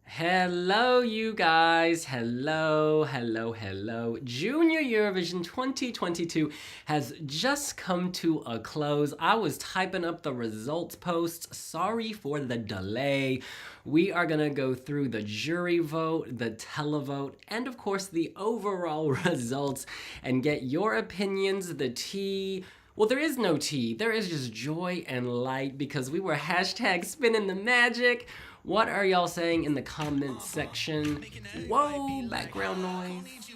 Hello, you guys. Hello. Junior Eurovision 2022 has just come to a close. I was typing up the results post. Sorry for the delay. We are going to go through the jury vote, the televote, and of course the overall results and get your opinions, the tea. Well, there is no tea. There is just joy and light because we were hashtag spinning the magic. What are y'all saying in the comments section? Whoa, background noise.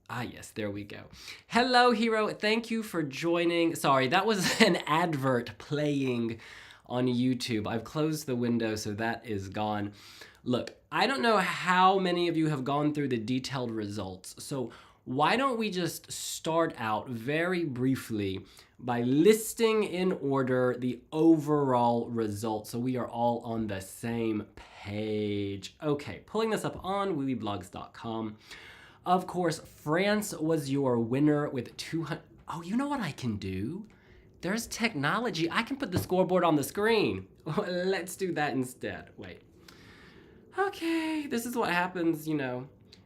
Ah, yes, there we go. Hello, Hero. Thank you for joining. Sorry, that was an advert playing on YouTube. I've closed the window, so that is gone. Look, I don't know how many of you have gone through the detailed results, so why don't we just start out very briefly by listing in order the overall results so we are all on the same page. Okay, pulling this up on Wiwibloggs.com. Of course, France was your winner with 200. Oh, you know what I can do? There's technology. I can put the scoreboard on the screen. Let's do that instead. Wait. Okay, this is what happens,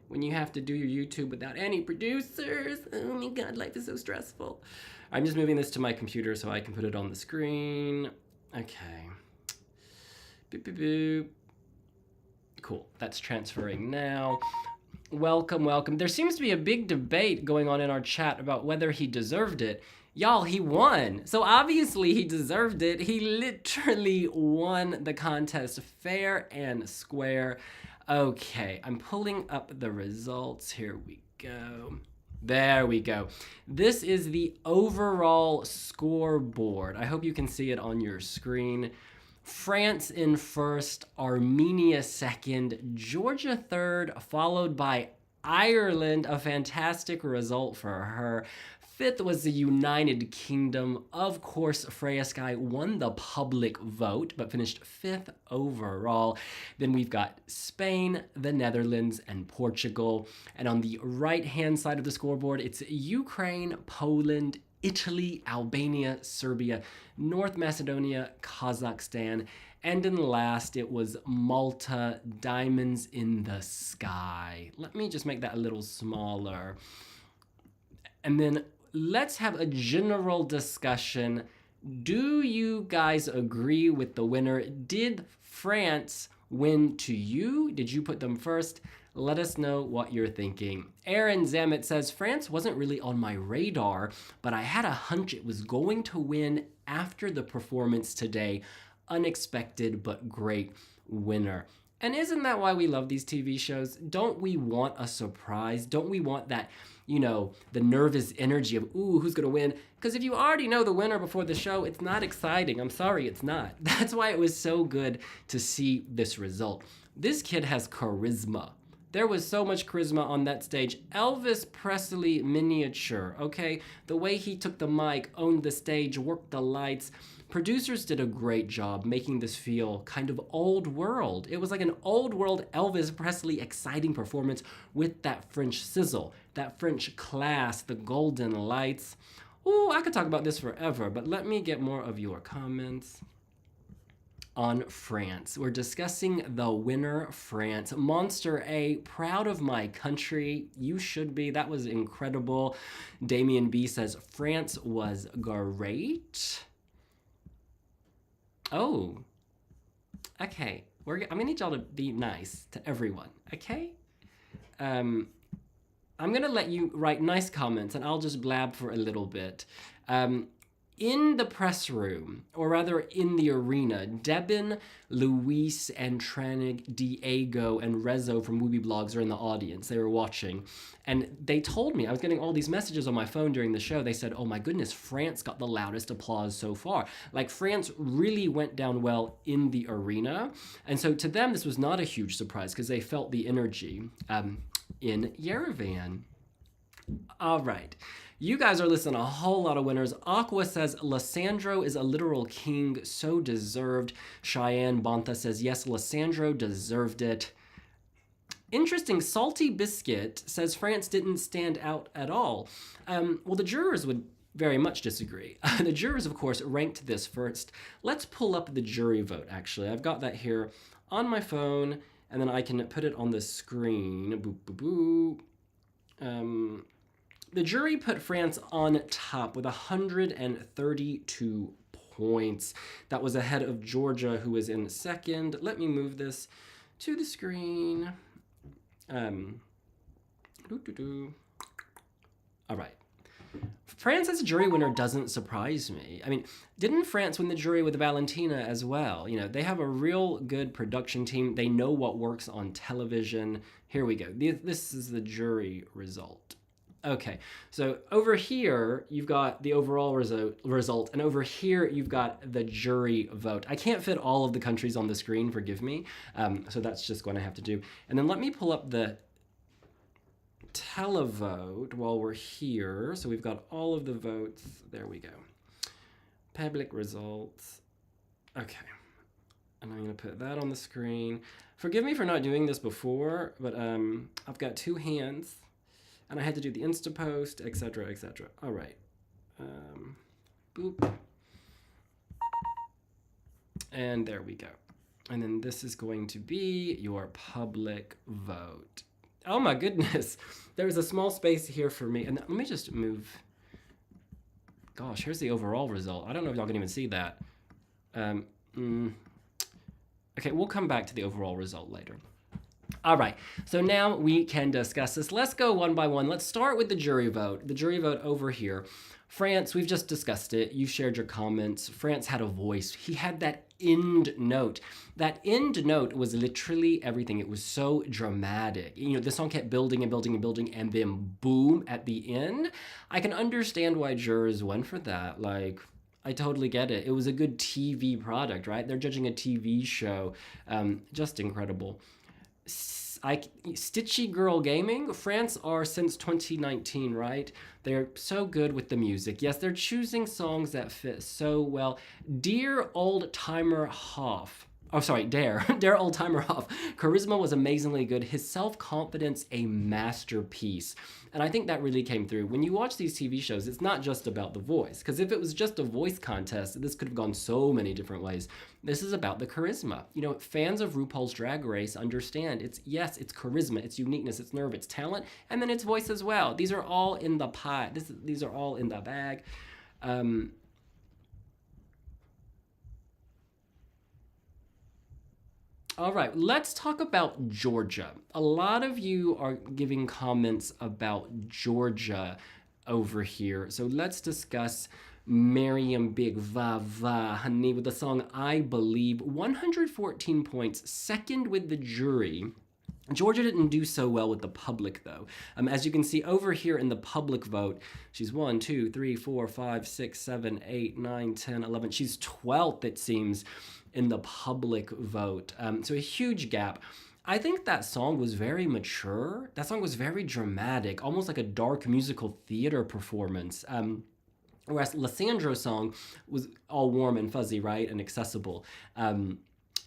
when you have to do your YouTube without any producers. Oh my God, life is so stressful. I'm just moving this to my computer so I can put it on the screen. Okay. Boop, boop, boop. Cool, that's transferring now. Welcome. There seems to be a big debate going on in our chat about whether he deserved it. Y'all, he won. So obviously he deserved it. He literally won the contest fair and square. Okay, I'm pulling up the results. Here we go. There we go. This is the overall scoreboard. I hope you can see it on your screen. France in first, Armenia second, Georgia third, followed by Ireland, a fantastic result for her. Fifth was the United Kingdom. Of course, Freya Sky won the public vote, but finished fifth overall. Then we've got Spain, the Netherlands, and Portugal. And on the right-hand side of the scoreboard, it's Ukraine, Poland, Italy, Albania, Serbia, North Macedonia, Kazakhstan, and then last it was Malta, diamonds in the sky. Let me just make that a little smaller. And then let's have a general discussion. Do you guys agree with the winner? Did France win to you? Did you put them first? Let us know what you're thinking. Aaron Zamet says, France wasn't really on my radar, but I had a hunch it was going to win after the performance today. Unexpected, but great winner. And isn't that why we love these TV shows? Don't we want a surprise? Don't we want that, the nervous energy of, ooh, who's gonna win? Because if you already know the winner before the show, it's not exciting. I'm sorry, it's not. That's why it was so good to see this result. This kid has charisma. There was so much charisma on that stage. Elvis Presley miniature, okay? The way he took the mic, owned the stage, worked the lights. Producers did a great job making this feel kind of old world. It was like an old world Elvis Presley exciting performance with that French sizzle, that French class, the golden lights. Ooh, I could talk about this forever, but let me get more of your comments. On France, we're discussing the winner, France. Monster A, proud of my country. You should be. That was incredible. Damien B says, France was great. Oh, okay. I'm gonna need y'all to be nice to everyone, okay? I'm gonna let you write nice comments and I'll just blab for a little bit. In the press room, or rather in the arena, Debin, Luis, and Tranig, Diego, and Rezo from Wiwibloggs are in the audience. They were watching. And they told me, I was getting all these messages on my phone during the show. They said, oh my goodness, France got the loudest applause so far. Like, France really went down well in the arena. And so to them, this was not a huge surprise because they felt the energy in Yerevan. All right. You guys are listing a whole lot of winners. Aqua says, Lissandro is a literal king, so deserved. Cheyenne Bonta says, yes, Lissandro deserved it. Interesting, Salty Biscuit says France didn't stand out at all. Well, the jurors would very much disagree. The jurors, of course, ranked this first. Let's pull up the jury vote, actually. I've got that here on my phone, and then I can put it on the screen. Boop, boop, boop. The jury put France on top with 132 points. That was ahead of Georgia, who was in second. Let me move this to the screen. All right. France as a jury winner doesn't surprise me. I mean, didn't France win the jury with Valentina as well? You know, they have a real good production team. They know what works on television. Here we go. This is the jury result. Okay, so over here, you've got the overall result, and over here, you've got the jury vote. I can't fit all of the countries on the screen, forgive me, so that's just going to have to do. And then let me pull up the televote while we're here. So we've got all of the votes. There we go. Public results. Okay, and I'm going to put that on the screen. Forgive me for not doing this before, but I've got two hands. And I had to do the Insta post, etc., etc. All right. Boop. And there we go. And then this is going to be your public vote. Oh my goodness. There's a small space here for me. And let me just move. Gosh, here's the overall result. I don't know if y'all can even see that. Okay, we'll come back to the overall result later. All right, so now we can discuss this. Let's go one by one. Let's start with the jury vote. The jury vote over here. France, we've just discussed it. You shared your comments. France had a voice. He had that end note. That end note was literally everything. It was so dramatic. You know, the song kept building and building and building, and then boom at the end. I can understand why jurors went for that. Like, I totally get it. It was a good TV product, right? They're judging a TV show. Just incredible. Stitchy Girl Gaming, France are since 2019, right? They're so good with the music. Yes, they're choosing songs that fit so well. Dear Old Timer Hoff. Oh, sorry, Dare Old Timer Hoff. Charisma was amazingly good. His self-confidence, a masterpiece. And I think that really came through. When you watch these TV shows, it's not just about the voice. Because if it was just a voice contest, this could have gone so many different ways. This is about the charisma. You know, fans of RuPaul's Drag Race understand it's charisma, it's uniqueness, it's nerve, it's talent, and then it's voice as well. These are all in the pie. These are all in the bag. All right, let's talk about Georgia. A lot of you are giving comments about Georgia over here. So let's discuss Miriam Big Va Va Honey with the song I Believe. 114 points, second with the jury. Georgia didn't do so well with the public, though. As you can see over here in the public vote, she's 1, 2, 3, 4, 5, 6, 7, 8, 9, 10, 11. She's 12th, it seems, in the public vote. So a huge gap. I think that song was very mature. That song was very dramatic, almost like a dark musical theater performance. Whereas Lissandro's song was all warm and fuzzy, right, and accessible.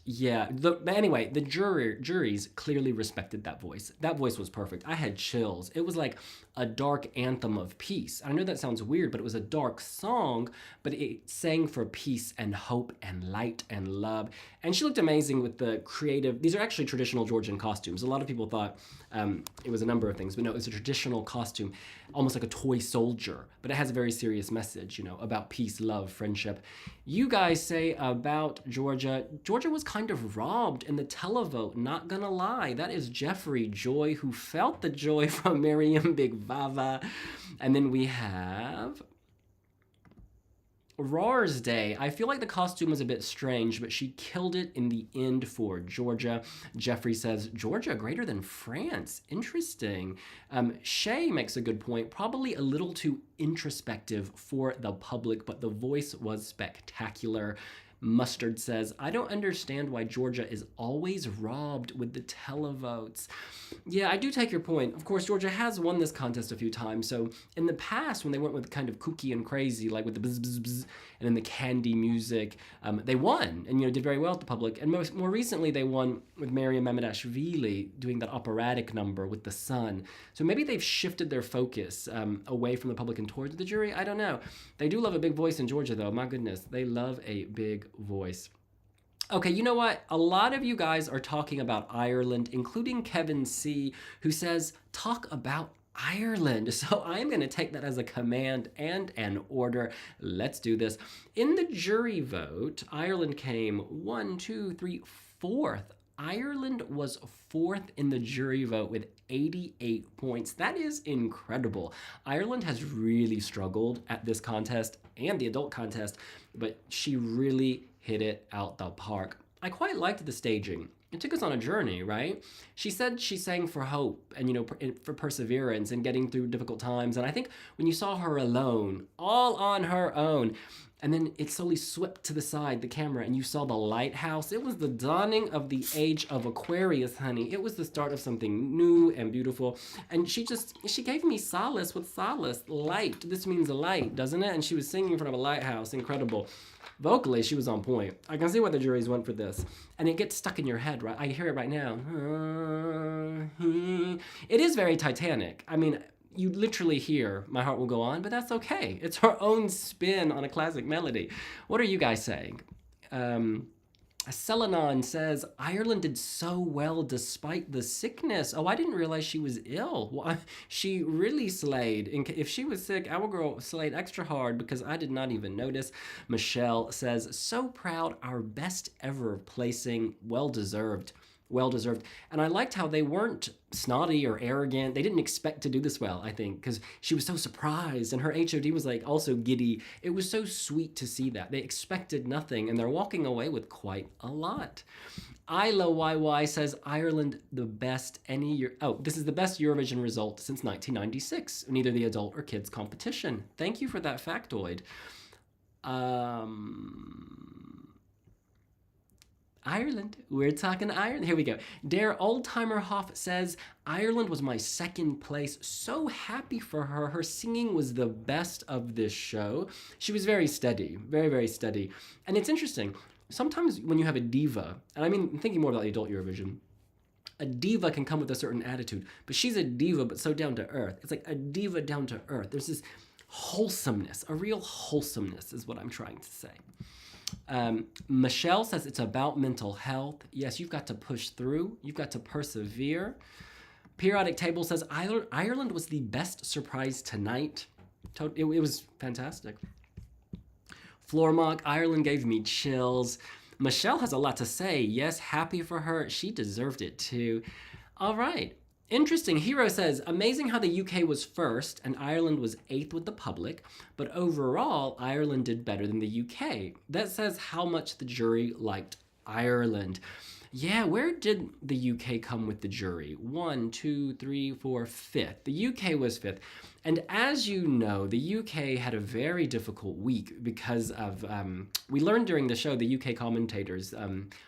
Yeah, but anyway, the juries clearly respected that voice. That voice was perfect. I had chills. It was like a dark anthem of peace. I know that sounds weird, but it was a dark song, but it sang for peace and hope and light and love. And she looked amazing with the creative, these are actually traditional Georgian costumes. A lot of people thought it was a number of things, but no, it's a traditional costume, almost like a toy soldier, but it has a very serious message, you know, about peace, love, friendship. You guys say about Georgia was kind of robbed in the televote, not gonna lie. That is Jeffrey Joy, who felt the joy from Miriam Big Vava. And then we have Rars Day. I feel like the costume was a bit strange, but she killed it in the end for Georgia. Jeffrey says, Georgia greater than France. Interesting. Shay makes a good point. Probably a little too introspective for the public, but the voice was spectacular. Mustard says, I don't understand why Georgia is always robbed with the televotes. Yeah, I do take your point. Of course, Georgia has won this contest a few times. So in the past, when they went with kind of kooky and crazy, like with the bzz, bzz, bzz, and then the candy music, they won and, did very well at the public. And more recently, they won with Maryam Mamedashvili doing that operatic number with the sun. So maybe they've shifted their focus away from the public and towards the jury. I don't know. They do love a big voice in Georgia, though. My goodness, they love a big voice. Okay, you know what? A lot of you guys are talking about Ireland, including Kevin C., who says, talk about Ireland. So I'm going to take that as a command and an order. Let's do this. In the jury vote, Ireland came 4th. Ireland was 4th in the jury vote with 88 points. That is incredible. Ireland has really struggled at this contest and the adult contest, but she really hit it out the park. I quite liked the staging. It took us on a journey, right? She said she sang for hope and, for perseverance and getting through difficult times. And I think when you saw her alone, all on her own, and then it slowly swept to the side, the camera, and you saw the lighthouse. It was the dawning of the age of Aquarius, honey. It was the start of something new and beautiful. And she gave me solace with solace. Light. This means light, doesn't it? And she was singing in front of a lighthouse. Incredible. Vocally, she was on point. I can see why the juries went for this. And it gets stuck in your head, right? I hear it right now. It is very Titanic. I mean, you literally hear My Heart Will Go On, but that's okay. It's her own spin on a classic melody. What are you guys saying? Selenon says, Ireland did so well despite the sickness. Oh, I didn't realize she was ill. Well, she really slayed. If she was sick, our girl slayed extra hard because I did not even notice. Michelle says, so proud, our best ever placing, well deserved. Well deserved. And I liked how they weren't snotty or arrogant. They didn't expect to do this well, I think, because she was so surprised and her HOD was like also giddy. It was so sweet to see that. They expected nothing and they're walking away with quite a lot. Isla YY says Ireland the best any year. Oh, this is the best Eurovision result since 1996 in either the adult or kids competition. Thank you for that factoid. Ireland. We're talking Ireland. Here we go. Dare Oldtimer Hoff says, Ireland was my second place. So happy for her. Her singing was the best of this show. She was very steady, very, very steady. And it's interesting. Sometimes when you have a diva, and I mean, thinking more about the adult Eurovision, a diva can come with a certain attitude, but she's a diva, but so down to earth. It's like a diva down to earth. There's this wholesomeness, a real wholesomeness is what I'm trying to say. Michelle says it's about mental health. Yes, you've got to push through. You've got to persevere. Periodic Table says Ireland was the best surprise tonight. It was fantastic. Floormock, Ireland gave me chills. Michelle has a lot to say. Yes, happy for her. She deserved it too. All right. Interesting. Hero says, amazing how the UK was first and Ireland was 8th with the public, but overall, Ireland did better than the UK. That says how much the jury liked Ireland. Yeah, where did the UK come with the jury? 1, 2, 3, 4, 5th. The UK was 5th. And as you know, the UK had a very difficult week because of, we learned during the show, the UK commentators,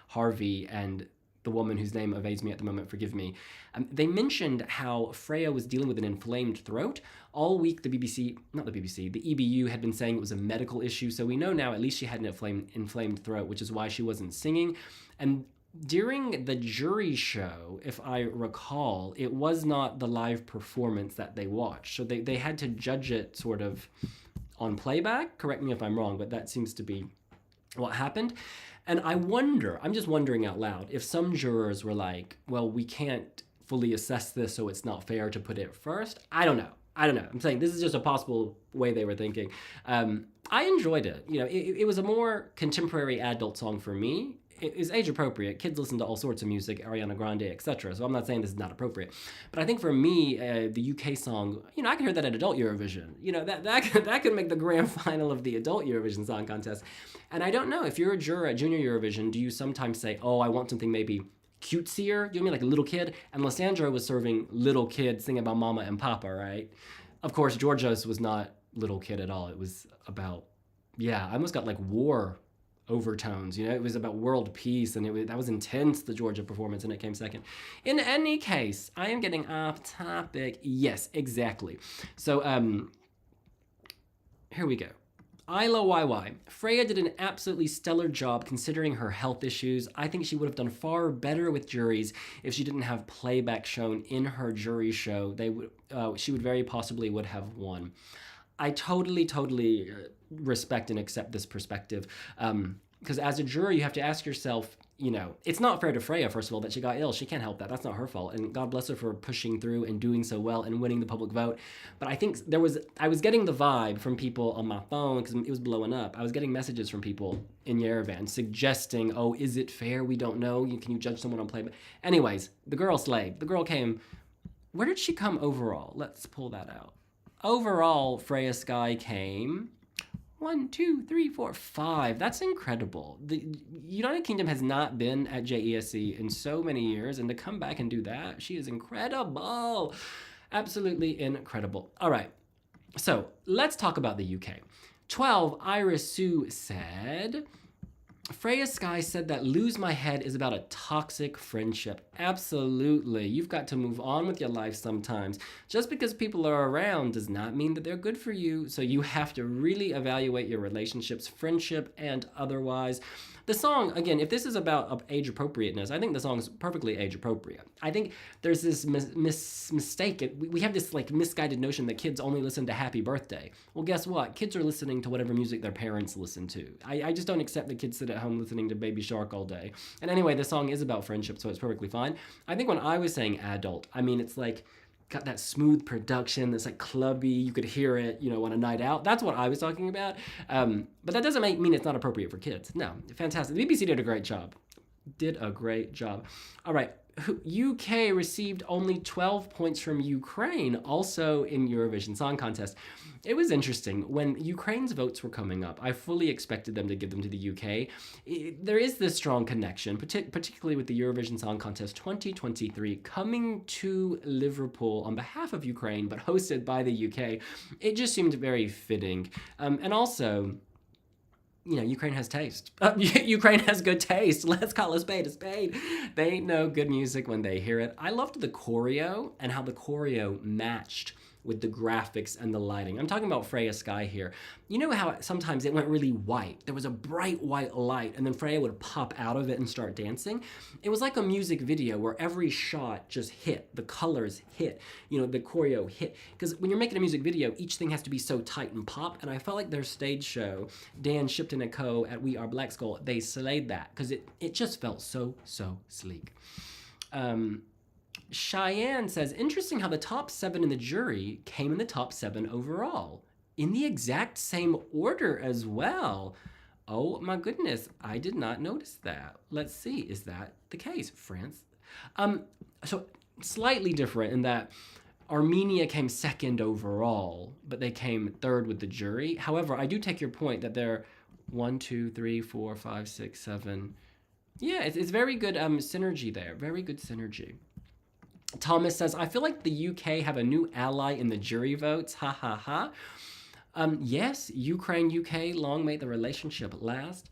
Harvey and the woman whose name evades me at the moment, forgive me, they mentioned how Freya was dealing with an inflamed throat. All week, the EBU had been saying it was a medical issue, so we know now at least she had an inflamed throat, which is why she wasn't singing. And during the jury show, if I recall, it was not the live performance that they watched, so they had to judge it sort of on playback. Correct me if I'm wrong, but that seems to be what happened. And I wonder, I'm just wondering out loud, if some jurors were like, well, we can't fully assess this, so it's not fair to put it first. I don't know. I'm saying this is just a possible way they were thinking. I enjoyed it. It was a more contemporary adult song for me. It is age appropriate. Kids listen to all sorts of music, Ariana Grande, etc. So I'm not saying this is not appropriate. But I think for me, the UK song, I can hear that at adult Eurovision. That could make the grand final of the adult Eurovision Song Contest. And I don't know, if you're a juror at Junior Eurovision, do you sometimes say, oh, I want something maybe cutesier? You know what I mean? Like a little kid? And Lissandro was serving little kid singing about mama and papa, right? Of course, Georgia's was not little kid at all. It was about, I almost got like war overtones. It was about world peace, and that was intense, the Georgia performance, and it came second. In any case, I am getting off topic. Yes, exactly. So here we go. Isla YY. Freya did an absolutely stellar job considering her health issues. I think she would have done far better with juries if she didn't have playback shown in her jury show. She would very possibly would have won. I totally respect and accept this perspective. Because as a juror, you have to ask yourself, it's not fair to Freya, first of all, that she got ill. She can't help that. That's not her fault. And God bless her for pushing through and doing so well and winning the public vote. But I think I was getting the vibe from people on my phone, because it was blowing up. I was getting messages from people in Yerevan suggesting, oh, is it fair? We don't know. Can you judge someone on playback? Anyways, the girl slayed. The girl came. Where did she come overall? Let's pull that out. Overall, Freya Sky came 1, 2, 3, 4, 5. That's incredible. The United Kingdom has not been at JESC in so many years, and to come back and do that, she is incredible. Absolutely incredible. All right, so let's talk about the UK. 12, Iris Sue said, Freya Sky said that Lose My Head is about a toxic friendship. Absolutely. You've got to move on with your life sometimes. Just because people are around does not mean that they're good for you. So you have to really evaluate your relationships, friendship and otherwise. The song, again, if this is about age appropriateness, I think the song is perfectly age appropriate. I think there's this mistake. We have this misguided notion that kids only listen to Happy Birthday. Well, guess what? Kids are listening to whatever music their parents listen to. I just don't accept that kids sit at home listening to Baby Shark all day. And anyway, the song is about friendship, so it's perfectly fine. I think when I was saying adult, I mean, it's got that smooth production that's clubby. You could hear it, on a night out. That's what I was talking about. But that doesn't mean it's not appropriate for kids. No, fantastic. The BBC did a great job. All right. UK received only 12 points from Ukraine, also in Eurovision Song Contest. It was interesting. When Ukraine's votes were coming up, I fully expected them to give them to the UK. There is this strong connection, particularly with the Eurovision Song Contest 2023 coming to Liverpool on behalf of Ukraine, but hosted by the UK. It just seemed very fitting. And also, Ukraine has taste. Ukraine has good taste. Let's call a spade a spade. They know good music when they hear it. I loved the choreo and how the choreo matched with the graphics and the lighting. I'm talking about Freya Sky here. You know how sometimes it went really white? There was a bright white light, and then Freya would pop out of it and start dancing. It was like a music video where every shot just hit, the colors hit, the choreo hit. Because when you're making a music video, each thing has to be so tight and pop, and I felt like their stage show, Dan Shipton and Co. at We Are Black Skull, they slayed that, because it just felt so sleek. Cheyenne says, interesting how the top 7 in the jury came in the top 7 overall. In the exact same order as well. Oh my goodness, I did not notice that. Let's see, is that the case, France? So slightly different in that Armenia came second overall, but they came third with the jury. However, I do take your point that they're 1, 2, 3, 4, 5, 6, 7. Yeah, it's very good synergy there. Very good synergy. Thomas says, I feel like the UK have a new ally in the jury votes. Ha ha ha. Yes, Ukraine, UK, long may the relationship last.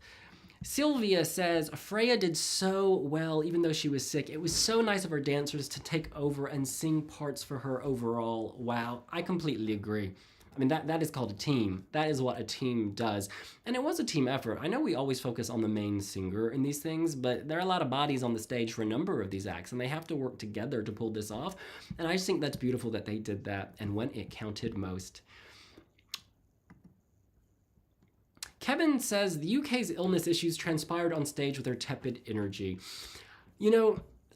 Sylvia says, Freya did so well even though she was sick. It was so nice of her dancers to take over and sing parts for her overall. Wow, I completely agree. I mean, that is called a team. That is what a team does. And it was a team effort. I know we always focus on the main singer in these things, but there are a lot of bodies on the stage for a number of these acts, and they have to work together to pull this off. And I just think that's beautiful that they did that, and when it counted most. Kevin says, the UK's illness issues transpired on stage with her tepid energy.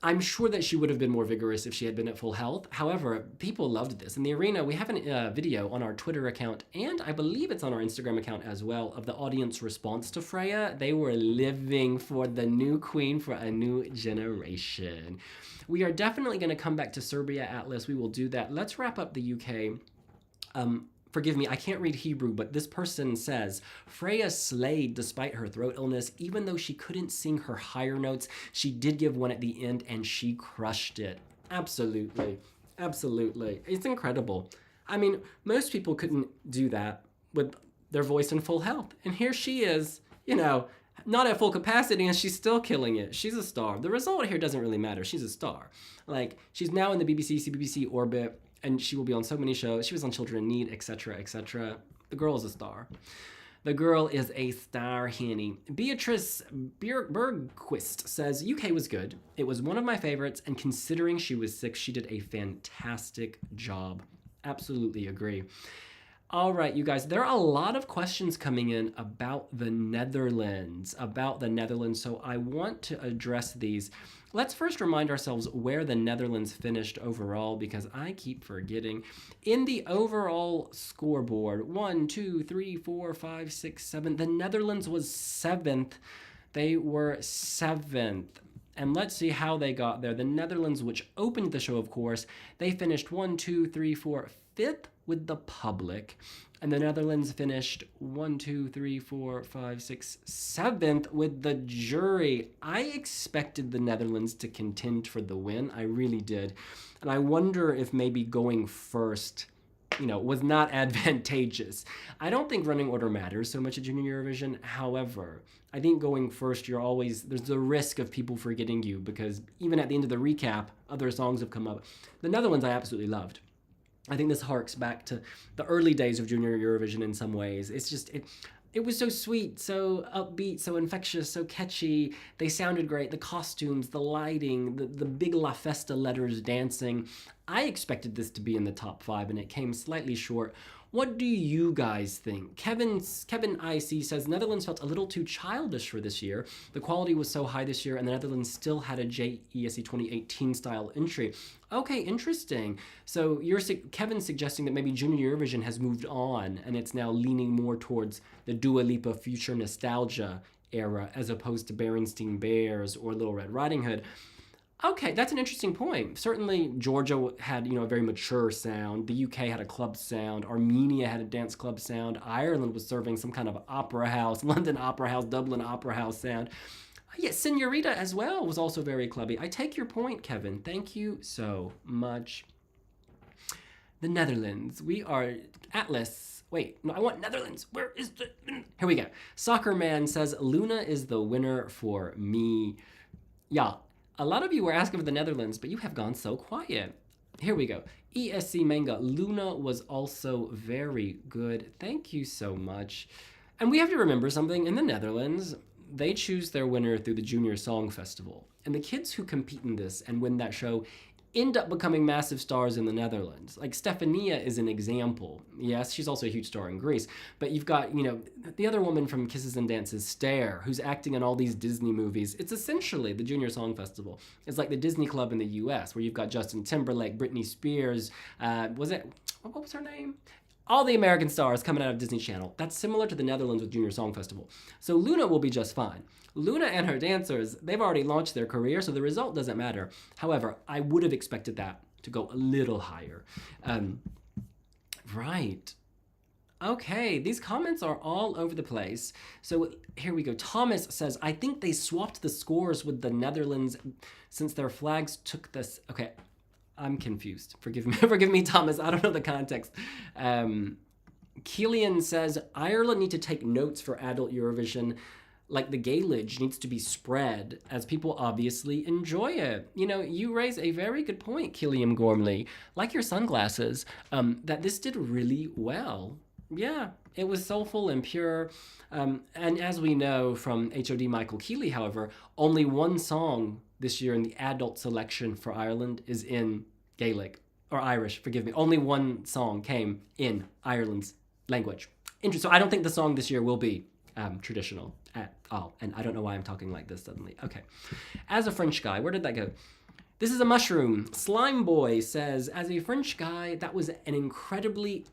I'm sure that she would have been more vigorous if she had been at full health. However, people loved this. In the arena, we have a video on our Twitter account, and I believe it's on our Instagram account as well, of the audience response to Freya. They were living for the new queen for a new generation. We are definitely going to come back to Serbia, Atlas. We will do that. Let's wrap up the UK. Forgive me, I can't read Hebrew, but this person says, Freya slayed despite her throat illness. Even though she couldn't sing her higher notes, she did give one at the end, and she crushed it. Absolutely. Absolutely. It's incredible. I mean, most people couldn't do that with their voice in full health. And here she is, not at full capacity, and she's still killing it. She's a star. The result here doesn't really matter. She's a star. Like, she's now in the BBC, CBBC orbit, and she will be on so many shows. She was on Children in Need, etc., etc. The girl is a star. The girl is a star, Henny. Beatrice Bergquist says, UK was good. It was one of my favorites, and considering she was sick, she did a fantastic job. Absolutely agree. All right, you guys, there are a lot of questions coming in about the Netherlands, so I want to address these. Let's first remind ourselves where the Netherlands finished overall, because I keep forgetting. In the overall scoreboard, 1, 2, 3, 4, 5, 6, 7, the Netherlands was 7th. They were 7th. And let's see how they got there. The Netherlands, which opened the show, of course, they finished 1, 2, 3, 4, 5th with the public. And the Netherlands finished 1, 2, 3, 4, 5, 6, 7th with the jury. I expected the Netherlands to contend for the win. I really did. And I wonder if maybe going first, was not advantageous. I don't think running order matters so much at Junior Eurovision. However, I think going first, there's the risk of people forgetting you, because even at the end of the recap, other songs have come up. The Netherlands I absolutely loved. I think this harks back to the early days of Junior Eurovision in some ways. It's just, it was so sweet, so upbeat, so infectious, so catchy. They sounded great. The costumes, the lighting, the big La Festa letters dancing. I expected this to be in the top 5, and it came slightly short. What do you guys think? Kevin IC says, Netherlands felt a little too childish for this year. The quality was so high this year, and the Netherlands still had a JESC 2018 style entry. Okay, interesting. So Kevin's suggesting that maybe Junior Eurovision has moved on, and it's now leaning more towards the Dua Lipa future nostalgia era, as opposed to Berenstain Bears or Little Red Riding Hood. Okay, that's an interesting point. Certainly, Georgia had, a very mature sound. The UK had a club sound. Armenia had a dance club sound. Ireland was serving some kind of opera house, London Opera House, Dublin Opera House sound. Yes, Senorita as well was also very clubby. I take your point, Kevin. Thank you so much. The Netherlands. We are Atlas. Wait, no, I want Netherlands. Where is the... Here we go. Soccer Man says, Luna is the winner for me. Yeah. A lot of you were asking for the Netherlands, but you have gone so quiet. Here we go. ESC Manga. Luna was also very good. Thank you so much. And we have to remember something. In the Netherlands, they choose their winner through the Junior Song Festival. And the kids who compete in this and win that show end up becoming massive stars in the Netherlands. Like Stefania is an example. Yes, she's also a huge star in Greece. But you've got, the other woman from Kisses and Dances, Stare, who's acting in all these Disney movies. It's essentially the Junior Song Festival. It's like the Disney Club in the US, where you've got Justin Timberlake, Britney Spears, what was her name? All the American stars coming out of Disney Channel. That's similar to the Netherlands with Junior Song Festival. So Luna will be just fine. Luna and her dancers, they've already launched their career, so the result doesn't matter. However, I would have expected that to go a little higher. Right. Okay, these comments are all over the place. So here we go. Thomas says, I think they swapped the scores with the Netherlands since their flags took this. Okay, I'm confused. Forgive me, Thomas. I don't know the context. Keelan says, Ireland need to take notes for adult Eurovision. Like the Gaelic needs to be spread, as people obviously enjoy it. You raise a very good point, Killiam Gormley, like your sunglasses, that this did really well. Yeah, it was soulful and pure. And as we know from HOD Michael Keeley, however, only one song this year in the adult selection for Ireland is in Gaelic, or Irish, forgive me. Only one song came in Ireland's language. Interesting. So I don't think the song this year will be traditional at all. And I don't know why I'm talking like this suddenly. Okay. As a French guy, where did that go? This is a mushroom. Slime Boy says, as a French guy, that was an incredibly,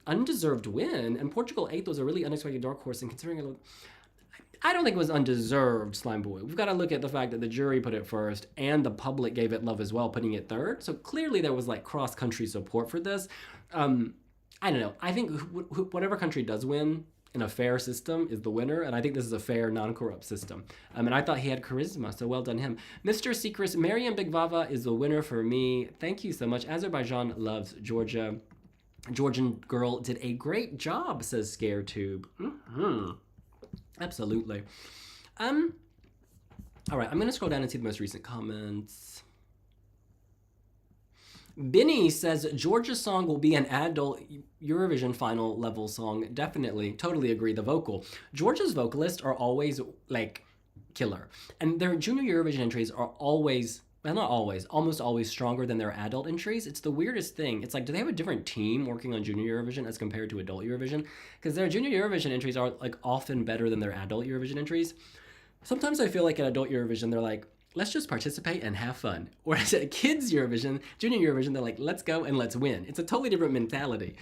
undeserved win. And Portugal 8th was a really unexpected dark horse. And considering I don't think it was undeserved, Slime Boy. We've got to look at the fact that the jury put it first and the public gave it love as well, putting it third. So clearly there was like cross-country support for this. I don't know. I think whatever country does win in a fair system is the winner, and I think this is a fair, non-corrupt system. And I thought he had charisma, so well done him. Mr. Secret, Mariam Bigvava is the winner for me. Thank you so much. Azerbaijan loves Georgia. Georgian girl did a great job, says ScareTube. Absolutely. All right, I'm gonna scroll down and see the most recent comments. Benny says Georgia's song will be an adult Eurovision final level song. Definitely, totally agree. The vocal, Georgia's vocalists are always like killer, and their junior Eurovision entries are always, well, not always, almost always stronger than their adult entries. It's the weirdest thing. It's like, do they have a different team working on junior Eurovision as compared to adult Eurovision? Because their junior Eurovision entries are like often better than their adult Eurovision entries. Sometimes I feel like at adult Eurovision, they're like, let's just participate and have fun. Whereas at kids Eurovision, junior Eurovision, they're like, let's go and let's win. It's a totally different mentality.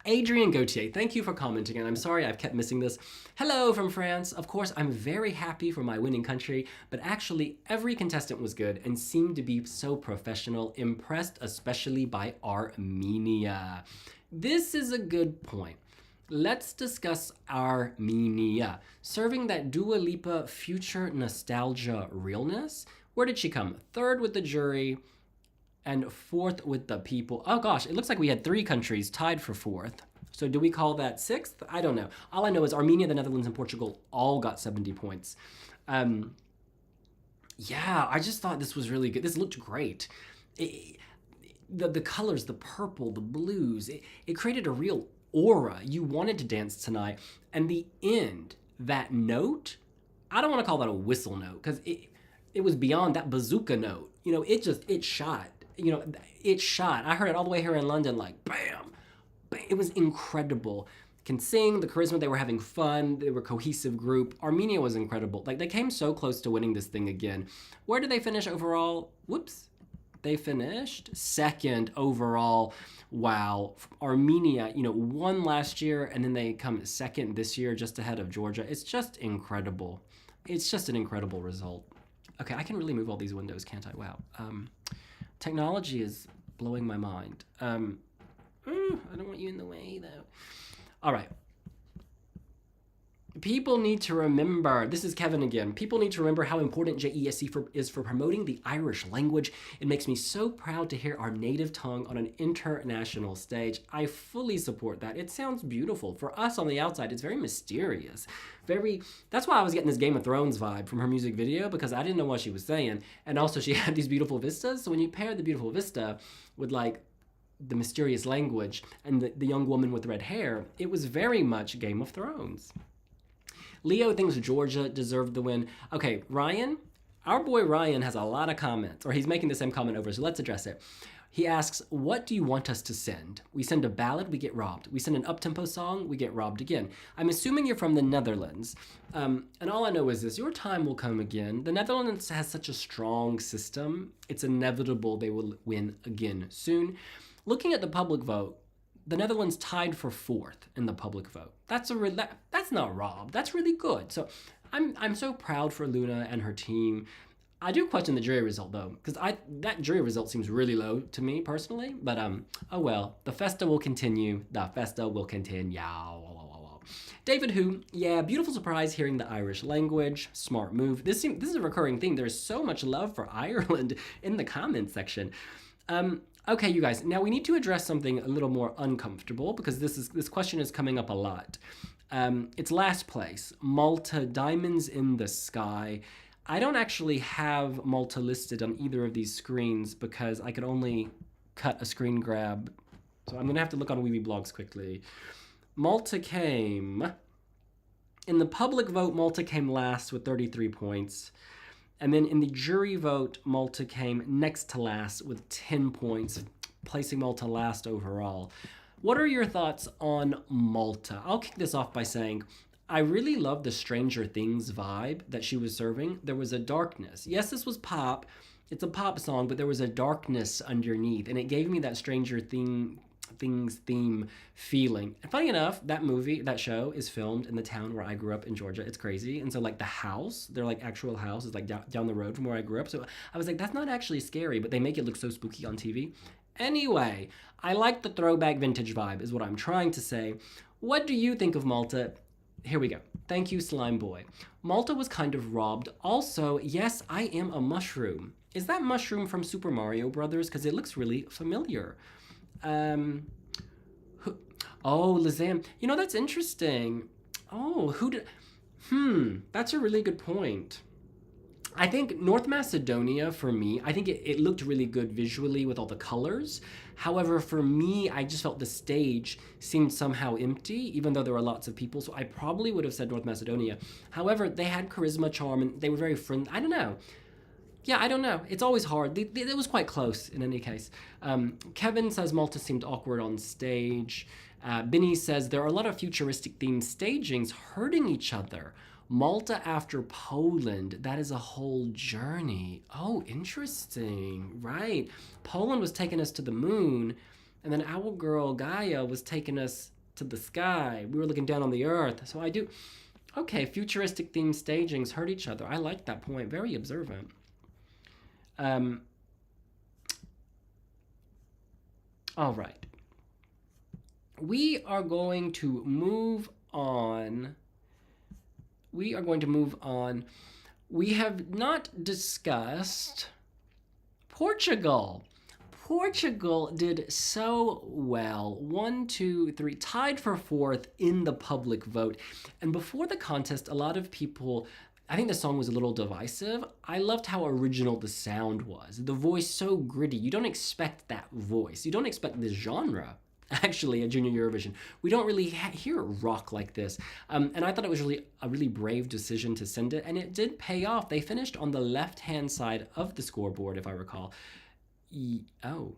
Adrian Gauthier, thank you for commenting, and I'm sorry I've kept missing this. Hello from France. Of course, I'm very happy for my winning country, but actually every contestant was good and seemed to be so professional, impressed especially by Armenia. This is a good point. Let's discuss Armenia. Serving that Dua Lipa future nostalgia realness. Where did she come? Third with the jury and fourth with the people. Oh gosh, it looks like we had 3 countries tied for 4th. So do we call that 6th? I don't know. All I know is Armenia, the Netherlands, and Portugal all got 70 points. Yeah, I just thought this was really good. This looked great. The colors, the purple, the blues, it created a real aura. You wanted to dance tonight. And the end, that note, I don't want to call that a whistle note because it was beyond that bazooka note. You know, it shot. You know, it shot. I heard it all the way here in London, like bam, bam. It was incredible. Can sing, the charisma, they were having fun, they were a cohesive group. Armenia was incredible. Like, they came so close to winning this thing again. Where did they finish overall? Whoops. They finished 2nd overall. Wow. Armenia, you know, won last year, and then they come 2nd this year, just ahead of Georgia. It's just incredible. It's just an incredible result. Okay, I can really move all these windows, can't I? Wow. Technology is blowing my mind. I don't want you in the way, though. All right. People need to remember, this is Kevin again, people need to remember how important JESC is for promoting the Irish language. It makes me so proud to hear our native tongue on an international stage. I fully support that. It sounds beautiful. For us on the outside, it's very mysterious. That's why I was getting this Game of Thrones vibe from her music video, because I didn't know what she was saying. And also she had these beautiful vistas. So when you pair the beautiful vista with like the mysterious language and the young woman with red hair, it was very much Game of Thrones. Leo thinks Georgia deserved the win. Okay, Ryan, our boy Ryan has a lot of comments, or he's making the same comment over, so let's address it. He asks, what do you want us to send? We send a ballad, we get robbed. We send an up-tempo song, we get robbed again. I'm assuming you're from the Netherlands. And all I know is this, your time will come again. The Netherlands has such a strong system, it's inevitable they will win again soon. Looking at the public vote, the Netherlands tied for 4th in the public vote. That's not robbed. That's really good. So I'm so proud for Luna and her team. I do question the jury result though, because that jury result seems really low to me personally. But oh well. The festa will continue. The festa will continue. David Who, yeah, beautiful surprise hearing the Irish language. Smart move. This is a recurring thing. There's so much love for Ireland in the comments section. Okay, you guys, now we need to address something a little more uncomfortable because this question is coming up a lot. It's last place, Malta, Diamonds in the Sky. I don't actually have Malta listed on either of these screens because I could only cut a screen grab. So I'm gonna have to look on Wiwibloggs quickly. Malta came, in the public vote, Malta came last with 33 points. And then in the jury vote, Malta came next to last with 10 points, placing Malta last overall. What are your thoughts on Malta? I'll kick this off by saying, I really love the Stranger Things vibe that she was serving. There was a darkness. Yes, this was pop. It's a pop song, but there was a darkness underneath. And it gave me that Stranger Things theme feeling. And funny enough, that show is filmed in the town where I grew up in Georgia. It's crazy. And so like the house, their like actual house is like down the road from where I grew up. So I was like, that's not actually scary, but they make it look so spooky on TV. Anyway, I like the throwback vintage vibe is what I'm trying to say. What do you think of Malta? Here we go. Thank you, Slime Boy. Malta was kind of robbed. Also, yes, I am a mushroom. Is that mushroom from Super Mario Brothers? Because it looks really familiar. Oh, Lizam. You know, that's interesting. Oh, who did? That's a really good point. I think North Macedonia, for me, I think it looked really good visually with all the colors. However, for me, I just felt the stage seemed somehow empty, even though there were lots of people. So I probably would have said North Macedonia. However, they had charisma, charm, and they were very friendly. I don't know. Yeah, I don't know. It's always hard. It was quite close in any case. Kevin says Malta seemed awkward on stage. Binny says there are a lot of futuristic themed stagings hurting each other. Malta after Poland, that is a whole journey. Oh, interesting. Right. Poland was taking us to the moon, and then our girl Gaia was taking us to the sky. We were looking down on the earth. So I do. Okay, futuristic themed stagings hurt each other. I like that point. Very observant. All right. We are going to move on. We have not discussed Portugal. Portugal did so well. 1, 2, 3, tied for 4th in the public vote. And before the contest, a lot of people, I think the song was a little divisive. I loved how original the sound was. The voice so gritty. You don't expect that voice. You don't expect this genre. Actually, at Junior Eurovision, we don't really hear rock like this. And I thought it was really a really brave decision to send it, and it did pay off. They finished on the left-hand side of the scoreboard, if I recall. Oh,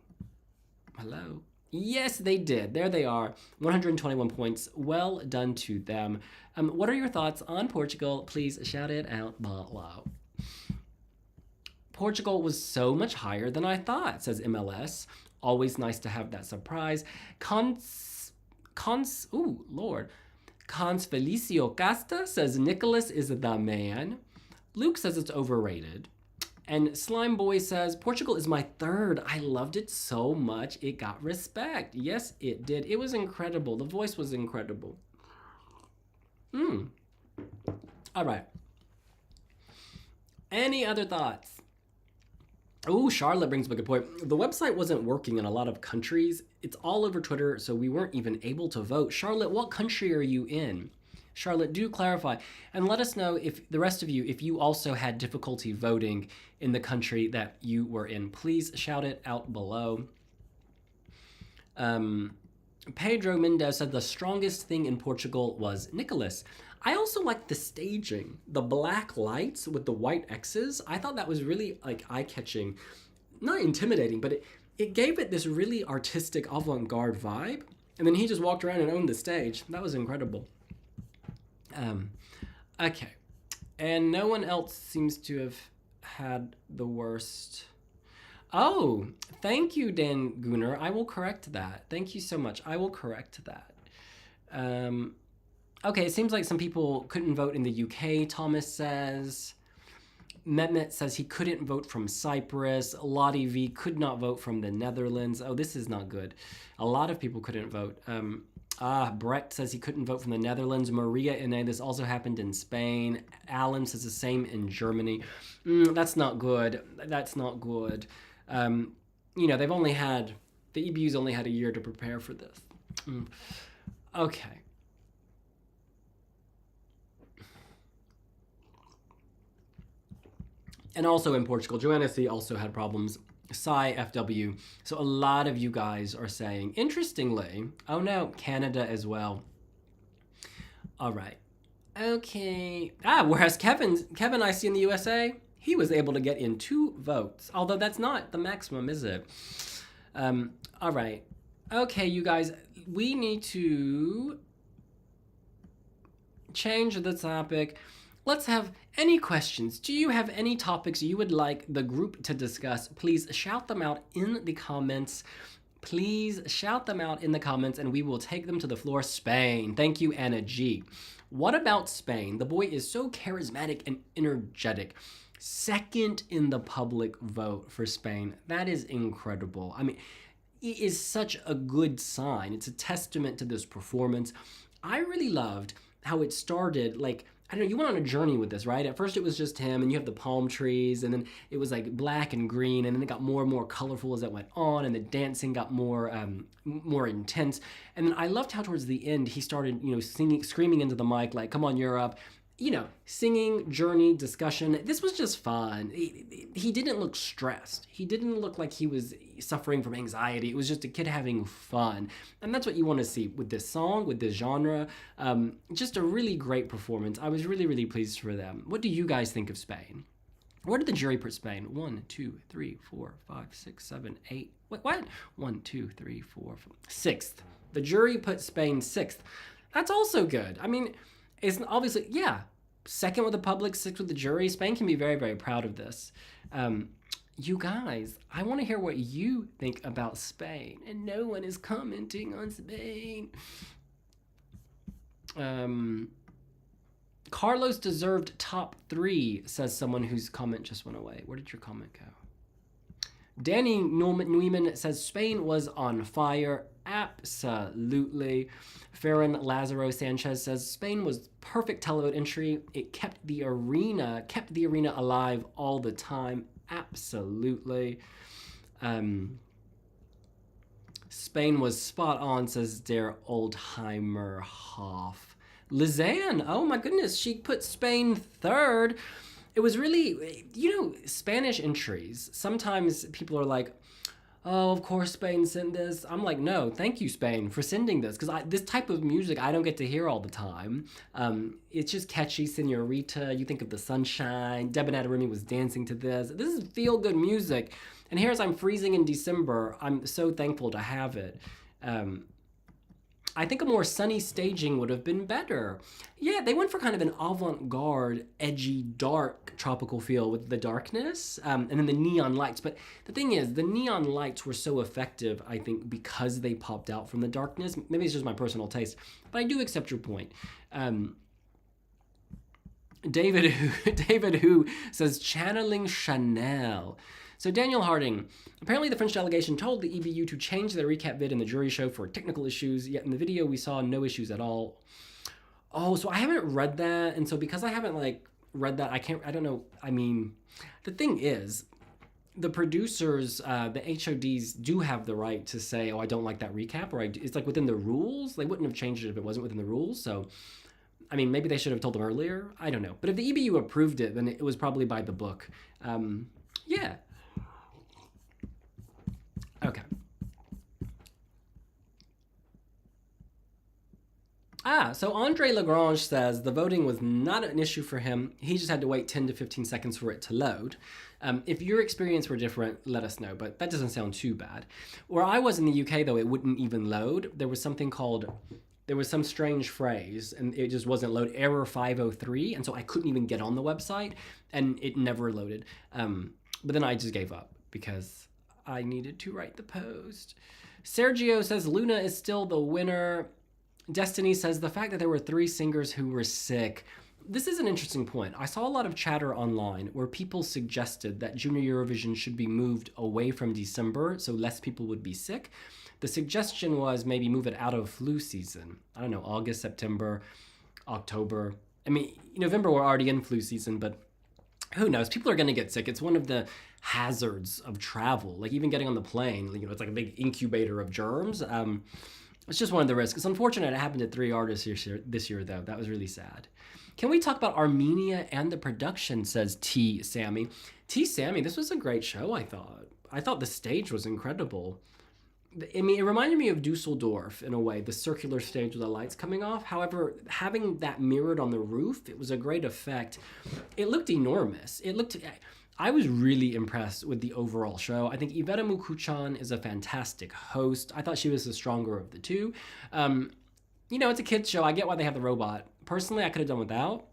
hello. Yes, they did. There they are, 121 points. Well done to them. What are your thoughts on Portugal? Please shout it out below. Portugal was so much higher than I thought, says MLS. Always nice to have that surprise. Felicio Casta says Nicholas is the man. Luke says it's overrated. And Slime Boy says, Portugal is my 3rd. I loved it so much. It got respect. Yes, it did. It was incredible. The voice was incredible. All right. Any other thoughts? Oh, Charlotte brings up a good point. The website wasn't working in a lot of countries. It's all over Twitter, so we weren't even able to vote. Charlotte, what country are you in? Charlotte, do clarify. And let us know, if the rest of you, if you also had difficulty voting in the country that you were in. Please shout it out below. Pedro Mendez said the strongest thing in Portugal was Nicholas. I also liked the staging, the black lights with the white X's. I thought that was really like eye-catching, not intimidating, but it gave it this really artistic avant-garde vibe. And then he just walked around and owned the stage. That was incredible. Okay. And no one else seems to have had the worst. Oh, thank you, Dan Gunnar. I will correct that. Thank you so much. I will correct that. Okay, it seems like some people couldn't vote in the UK, Thomas says. Mehmet says he couldn't vote from Cyprus. Lottie V could not vote from the Netherlands. Oh, this is not good. A lot of people couldn't vote. Brett says he couldn't vote from the Netherlands. Maria Ine, this also happened in Spain. Alan says the same in Germany. That's not good. That's not good. They've only had, the EBU's only had a year to prepare for this. Okay. And also in Portugal, Joanna C. also had problems. Psy FW. So a lot of you guys are saying, interestingly, oh no, Canada as well. All right. Okay. Whereas Kevin I see in the USA, he was able to get in 2 votes. Although that's not the maximum, is it? All right. Okay, you guys, we need to change the topic. Let's have any questions. Do you have any topics you would like the group to discuss? Please shout them out in the comments. Please shout them out in the comments and we will take them to the floor. Spain. Thank you, Anna G. What about Spain? The boy is so charismatic and energetic. 2nd in the public vote for Spain. That is incredible. I mean, it is such a good sign. It's a testament to this performance. I really loved how it started, like, I don't know, you went on a journey with this, right? At first it was just him, and you have the palm trees, and then it was like black and green, and then it got more and more colorful as it went on, and the dancing got more intense. And then I loved how towards the end he started, singing, screaming into the mic like, "Come on, Europe." Singing, journey, discussion. This was just fun. He didn't look stressed. He didn't look like he was suffering from anxiety. It was just a kid having fun. And that's what you want to see with this song, with this genre. Just a really great performance. I was really, really pleased for them. What do you guys think of Spain? Where did the jury put Spain? 1, 2, 3, 4, 5, 6, 7, 8. Wait, what? 1, 2, 3, 4, 5. Sixth. The jury put Spain sixth. That's also good. I mean, it's obviously, yeah, second with the public, sixth with the jury. Spain can be very, very proud of this. You guys, I want to hear what you think about Spain. And no one is commenting on Spain. Carlos deserved top 3, says someone whose comment just went away. Where did your comment go? Danny Neumann says Spain was on fire. Absolutely. Farron Lazaro Sanchez says Spain was perfect televote entry. It kept the arena alive all the time. Absolutely. Spain was spot on, says Der Oldheimer Hoff. Lizanne, oh my goodness, she put Spain third. It was really, Spanish entries. Sometimes people are like, oh, of course Spain sent this. I'm like, no, thank you, Spain, for sending this. Because this type of music I don't get to hear all the time. It's just catchy, Senorita. You think of The Sunshine. Debonair Remy was dancing to this. This is feel-good music. And here as I'm freezing in December, I'm so thankful to have it. I think a more sunny staging would have been better. Yeah, they went for kind of an avant-garde, edgy, dark tropical feel with the darkness and then the neon lights. But the thing is, the neon lights were so effective, I think, because they popped out from the darkness. Maybe it's just my personal taste, but I do accept your point. David Who says, channeling Chanel. So Daniel Harding, apparently the French delegation told the EBU to change their recap vid in the jury show for technical issues, yet in the video we saw no issues at all. Oh, so I haven't read that, and so because I haven't read that, I don't know. I mean, the thing is, the producers, the HODs do have the right to say, oh, I don't like that recap, or it's like within the rules. They wouldn't have changed it if it wasn't within the rules, so I mean, maybe they should have told them earlier. I don't know. But if the EBU approved it, then it was probably by the book. Yeah. Okay. So Andre Lagrange says the voting was not an issue for him. He just had to wait 10 to 15 seconds for it to load. If your experience were different, let us know, but that doesn't sound too bad. Where I was in the UK, though, it wouldn't even load. There was some strange phrase, and it just wasn't load, error 503, and so I couldn't even get on the website, and it never loaded. But then I just gave up, because I needed to write the post. Sergio says Luna is still the winner. Destiny says the fact that there were 3 singers who were sick. This is an interesting point. I saw a lot of chatter online where people suggested that Junior Eurovision should be moved away from December so less people would be sick. The suggestion was maybe move it out of flu season. I don't know, August, September, October. I mean, November we're already in flu season, but who knows? People are going to get sick. It's one of the hazards of travel. Like even getting on the plane, it's like a big incubator of germs. It's just one of the risks. It's unfortunate it happened to 3 artists this year, though. That was really sad. Can we talk about Armenia and the production, says T. Sammy. T. Sammy, this was a great show, I thought. I thought the stage was incredible. I mean, it reminded me of Dusseldorf in a way, the circular stage with the lights coming off. However, having that mirrored on the roof, it was a great effect. It looked enormous. I was really impressed with the overall show. I think Iveta Mukuchan is a fantastic host. I thought she was the stronger of the two. It's a kid's show. I get why they have the robot. Personally, I could have done without.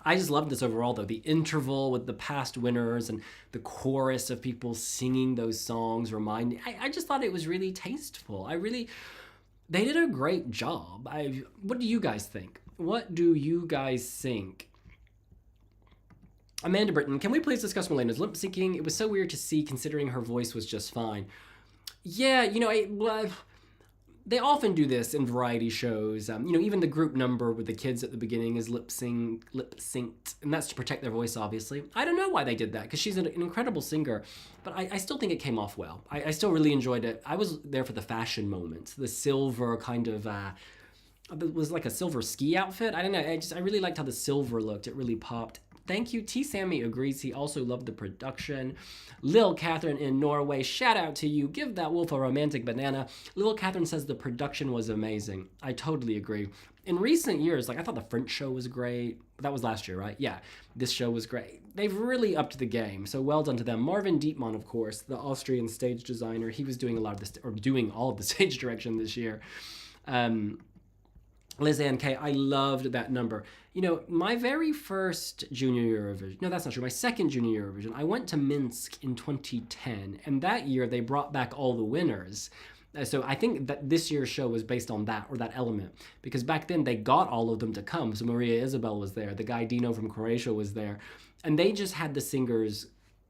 I just loved this overall, though. The interval with the past winners and the chorus of people singing those songs I just thought it was really tasteful. They did a great job. What do you guys think? Amanda Britton, can we please discuss Melena's lip syncing? It was so weird to see considering her voice was just fine. Yeah, they often do this in variety shows. Even the group number with the kids at the beginning is lip synced, and that's to protect their voice, obviously. I don't know why they did that, because she's an incredible singer, but I still think it came off well. I still really enjoyed it. I was there for the fashion moments, the silver kind of, it was like a silver ski outfit. I don't know, I really liked how the silver looked. It really popped. Thank you. T. Sammy agrees. He also loved the production. Lil Catherine in Norway, shout out to you. Give that wolf a romantic banana. Lil Catherine says the production was amazing. I totally agree. In recent years, I thought the French show was great. That was last year, right? Yeah, this show was great. They've really upped the game, so well done to them. Marvin Dietmann, of course, the Austrian stage designer, he was doing doing all of the stage direction this year. Liz Ann K, I loved that number. My very first Junior Eurovision, no, that's not true, my second Junior Eurovision, I went to Minsk in 2010, and that year they brought back all the winners. So I think that this year's show was based on that, or that element, because back then they got all of them to come. So Maria Isabel was there, the guy Dino from Croatia was there, and they just had the singers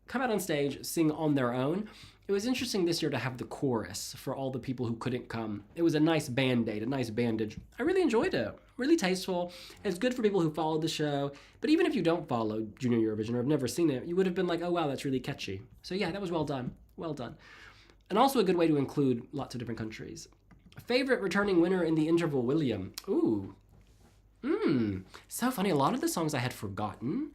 come out on stage, sing on their own. It was interesting this year to have the chorus for all the people who couldn't come. It was a nice band-aid, a nice bandage. I really enjoyed it. Really tasteful. It's good for people who followed the show. But even if you don't follow Junior Eurovision or have never seen it, you would have been like, oh wow, that's really catchy. So yeah, that was well done. Well done. And also a good way to include lots of different countries. Favorite returning winner in the interval, William. Ooh. So funny. A lot of the songs I had forgotten.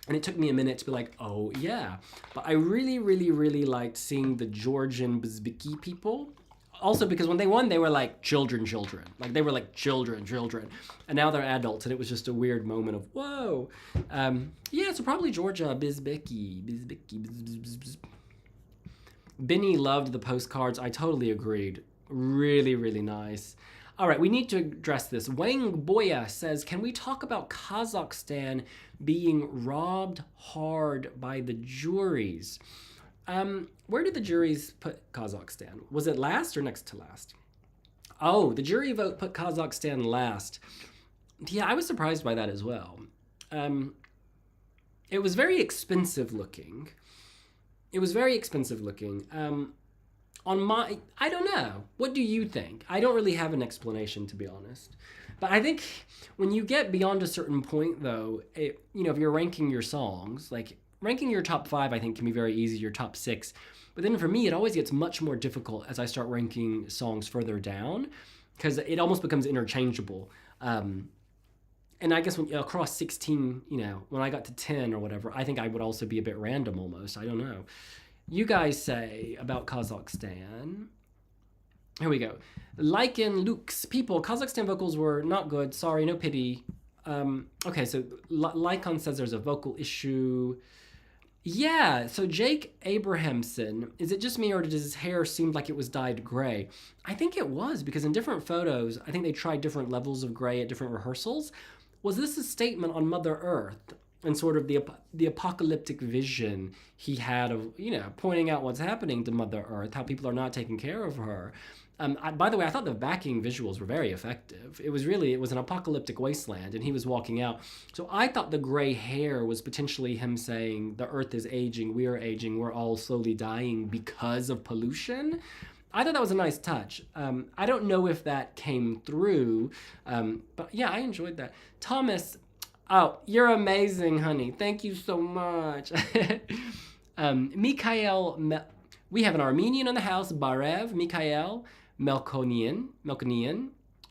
And it took me a minute to be like, oh yeah. But I really, really, really liked seeing the Georgian Bezbiki people. Also because when they won, they were like children. They were like children. And now they're adults, and it was just a weird moment of, whoa. Yeah, so probably Georgia, Bezbiki. Benny loved the postcards. I totally agreed. Really, really nice. All right, we need to address this. Wang Boya says, can we talk about Kazakhstan being robbed hard by the juries? Where did the juries put Kazakhstan? Was it last or next to last? Oh, the jury vote put Kazakhstan last. Yeah, I was surprised by that as well. It was very expensive looking. I don't know. What do you think? I don't really have an explanation, to be honest. But I think when you get beyond a certain point, though, if you're ranking your songs, ranking your top 5, I think can be very easy, your top 6. But then for me, it always gets much more difficult as I start ranking songs further down, because it almost becomes interchangeable. And I guess when across 16, when I got to 10 or whatever, I think I would also be a bit random almost. I don't know. You guys say about Kazakhstan. Here we go. Lycan Lukes. People, Kazakhstan vocals were not good. Sorry, no pity. Okay, so Lycan says there's a vocal issue. Yeah, so Jake Abrahamson, is it just me or does his hair seem like it was dyed gray? I think it was, because in different photos, I think they tried different levels of gray at different rehearsals. Was this a statement on Mother Earth? And sort of the apocalyptic vision he had of, pointing out what's happening to Mother Earth, how people are not taking care of her. By the way, I thought the backing visuals were very effective. It was an apocalyptic wasteland, and he was walking out. So I thought the gray hair was potentially him saying, the Earth is aging, we're all slowly dying because of pollution. I thought that was a nice touch. I don't know if that came through, but yeah, I enjoyed that. Thomas... Oh, you're amazing, honey. Thank you so much. Mikhail, we have an Armenian in the house, Barev, Mikhail Melkonian.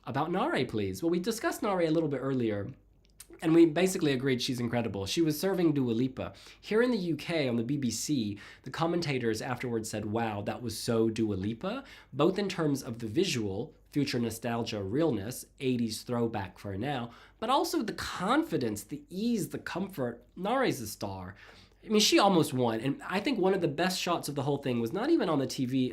About Nare, please. Well, we discussed Nare a little bit earlier, and we basically agreed she's incredible. She was serving Dua Lipa. Here in the UK, on the BBC, the commentators afterwards said, wow, that was so Dua Lipa, both in terms of the visual, future nostalgia, realness, 80s throwback for now, but also the confidence, the ease, the comfort. Nare's a star. I mean, she almost won, and I think one of the best shots of the whole thing was not even on the TV,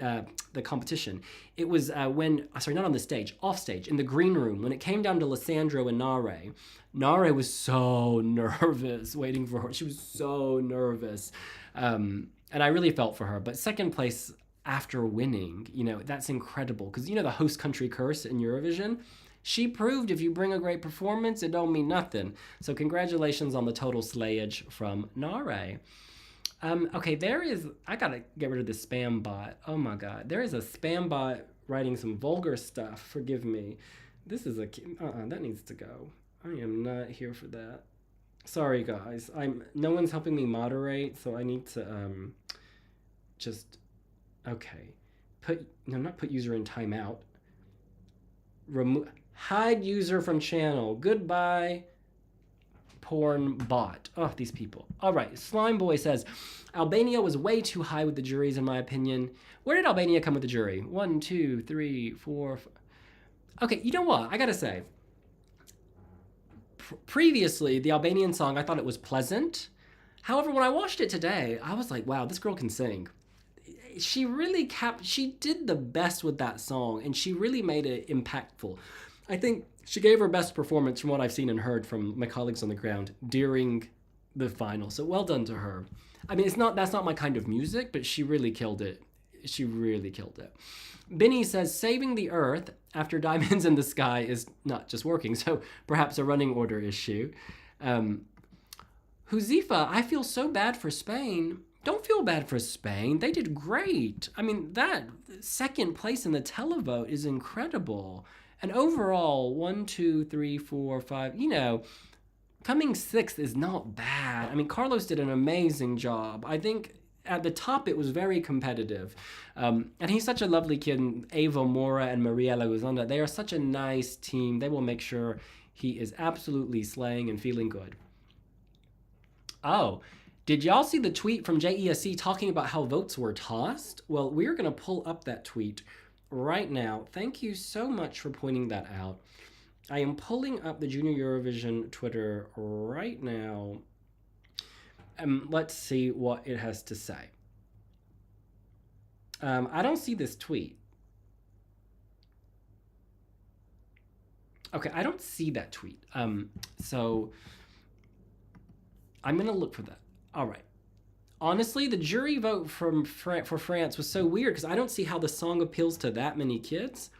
the competition. It was not on the stage, off stage, in the green room, when it came down to Lissandro and Nare. Nare was so nervous waiting for her. She was so nervous, and I really felt for her. But second place after winning, that's incredible, because the host country curse in Eurovision. She proved if you bring a great performance, it don't mean nothing. So congratulations on the total slayage from Nare. Okay, I gotta get rid of the spam bot. Oh my god. There is a spam bot writing some vulgar stuff. Forgive me. This is that needs to go. I am not here for that. Sorry guys. No one's helping me moderate, so I need to just okay. Not put user in timeout. Hide user from channel. Goodbye. Porn bot. Oh, these people. All right. Slime Boy says, Albania was way too high with the juries, in my opinion. Where did Albania come with the jury? 1, 2, 3, 4. Okay, you know what? I gotta say, previously, the Albanian song, I thought it was pleasant. However, when I watched it today, I was like, wow, this girl can sing. She really she did the best with that song, and she really made it impactful. I think she gave her best performance from what I've seen and heard from my colleagues on the ground during the final. So well done to her. I mean, that's not my kind of music, but she really killed it. She really killed it. Benny says, saving the earth after Diamonds in the Sky is not just working, so perhaps a running order issue. Huzifa, I feel so bad for Spain. Don't feel bad for Spain. They did great. I mean, that second place in the televote is incredible. And overall, 1, 2, 3, 4, 5, coming sixth is not bad. I mean, Carlos did an amazing job. I think at the top, it was very competitive. And he's such a lovely kid. And Ava Mora and Maria Laguzanda, they are such a nice team. They will make sure he is absolutely slaying and feeling good. Oh, did y'all see the tweet from JESC talking about how votes were tossed? Well, we're going to pull up that tweet right now. Thank you so much for pointing that out. I am pulling up the Junior Eurovision Twitter right now. Let's see what it has to say. I don't see this tweet. Okay, I don't see that tweet. So I'm going to look for that. All right. Honestly, the jury vote for France was so weird because I don't see how the song appeals to that many kids.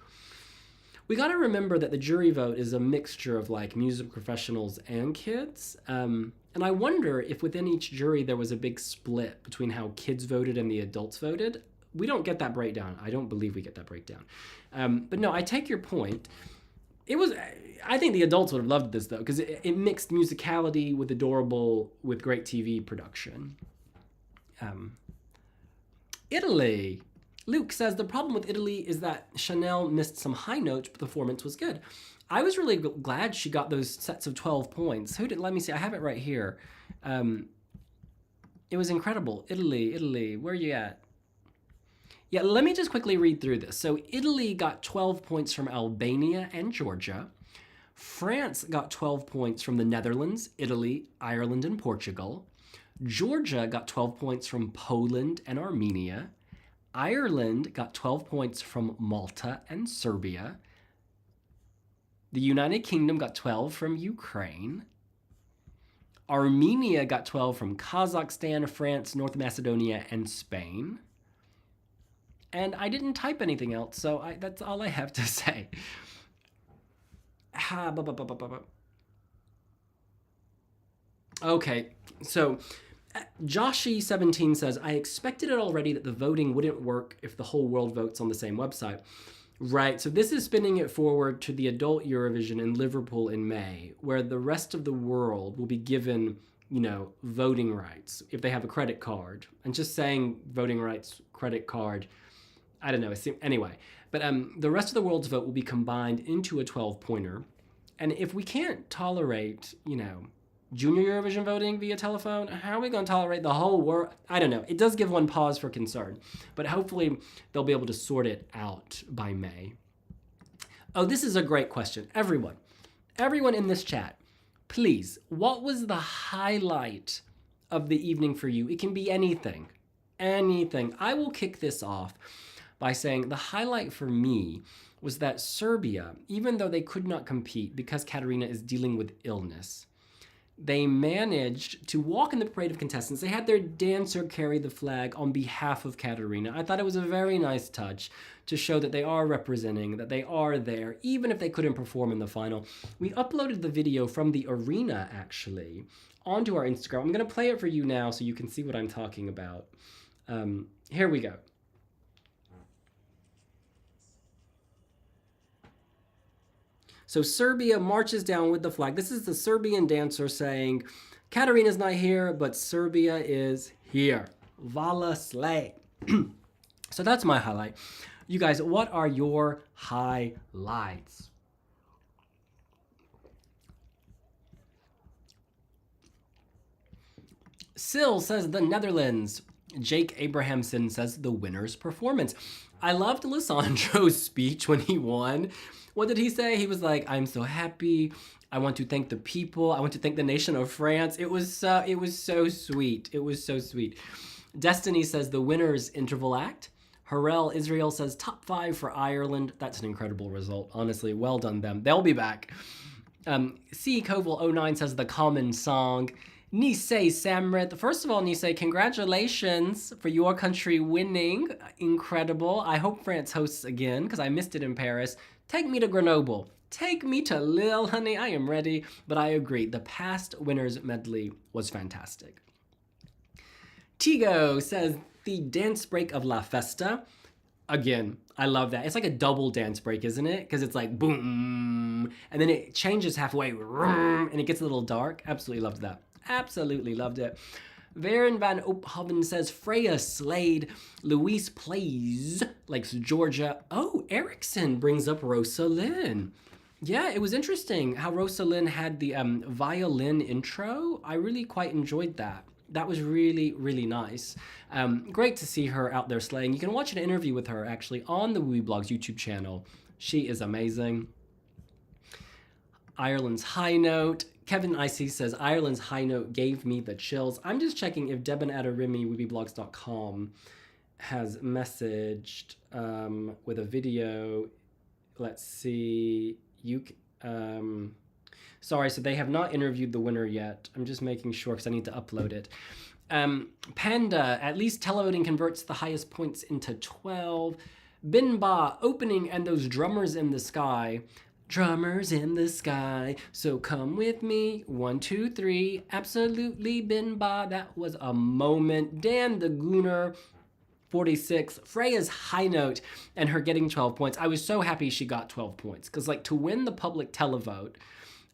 We got to remember that the jury vote is a mixture of like music professionals and kids. And I wonder if within each jury there was a big split between how kids voted and the adults voted. We don't get that breakdown. I don't believe we get that breakdown. But no, I take your point. I think the adults would have loved this though, because it mixed musicality with adorable, with great TV production. Italy. Luke says the problem with Italy is that Chanel missed some high notes, but the performance was good. I was really glad she got those sets of 12 points. Let me see, I have it right here. It was incredible. Italy, where are you at? Yeah, let me just quickly read through this. So Italy got 12 points from Albania and Georgia. France got 12 points from the Netherlands, Italy, Ireland, and Portugal. Georgia got 12 points from Poland and Armenia. Ireland got 12 points from Malta and Serbia. The United Kingdom got 12 from Ukraine. Armenia got 12 from Kazakhstan, France, North Macedonia, and Spain. And I didn't type anything else, so that's all I have to say. Okay, so Joshi17 says, I expected it already that the voting wouldn't work if the whole world votes on the same website. Right, so this is spinning it forward to the adult Eurovision in Liverpool in May, where the rest of the world will be given, voting rights if they have a credit card. And just saying voting rights, credit card, I don't know. Anyway, but the rest of the world's vote will be combined into a 12-pointer. And if we can't tolerate, Junior Eurovision voting via telephone, how are we going to tolerate the whole world? I don't know. It does give one pause for concern, but hopefully they'll be able to sort it out by May. Oh, this is a great question. Everyone in this chat, please, what was the highlight of the evening for you? It can be anything. I will kick this off by saying the highlight for me was that Serbia, even though they could not compete because Katarina is dealing with illness, they managed to walk in the parade of contestants. They had their dancer carry the flag on behalf of Katarina. I thought it was a very nice touch to show that they are representing, that they are there, even if they couldn't perform in the final. We uploaded the video from the arena, actually, onto our Instagram. I'm going to play it for you now so you can see what I'm talking about. Here we go. So Serbia marches down with the flag. This is the Serbian dancer saying, Katarina's not here, but Serbia is here. Vala slay. So that's my highlight. You guys, what are your highlights? Sil says the Netherlands. Jake Abrahamson says the winner's performance. I loved Lissandro's speech when he won. What did he say? He was like, I'm so happy. I want to thank the people. I want to thank the nation of France. It was so sweet. It was so sweet. Destiny says the winner's interval act. Harel Israel says top 5 for Ireland. That's an incredible result. Honestly, well done them. They'll be back. C. Koval09 says the common song. Nisei Samrit. First of all, Nisei, congratulations for your country winning. Incredible. I hope France hosts again because I missed it in Paris. Take me to Grenoble. Take me to Lille, honey. I am ready. But I agree. The past winners medley was fantastic. Tigo says the dance break of La Festa. Again, I love that. It's like a double dance break, isn't it? Because it's like boom, and then it changes halfway, and it gets a little dark. Absolutely loved that. Absolutely loved it. Varen van Ophoven says Freya slayed. Luis plays likes Georgia. Oh, Erickson brings up Rosalind. Yeah, it was interesting how Rosalind had the violin intro. I really quite enjoyed that. That was really, really nice. Great to see her out there slaying. You can watch an interview with her actually on the Wiwibloggs YouTube channel. She is amazing. Ireland's high note. Kevin IC says, Ireland's high note gave me the chills. I'm just checking if Deben Adarimi, Wiwibloggs.com, has messaged with a video. Let's see. Sorry, so they have not interviewed the winner yet. I'm just making sure because I need to upload it. Panda, at least televoting converts the highest points into 12. Binba, opening and those drummers in the sky. Drummers in the sky, so come with me. 1, 2, 3, absolutely Binba. That was a moment. Dan the Gooner, 46. Freya's high note and her getting 12 points. I was so happy she got 12 points because like to win the public televote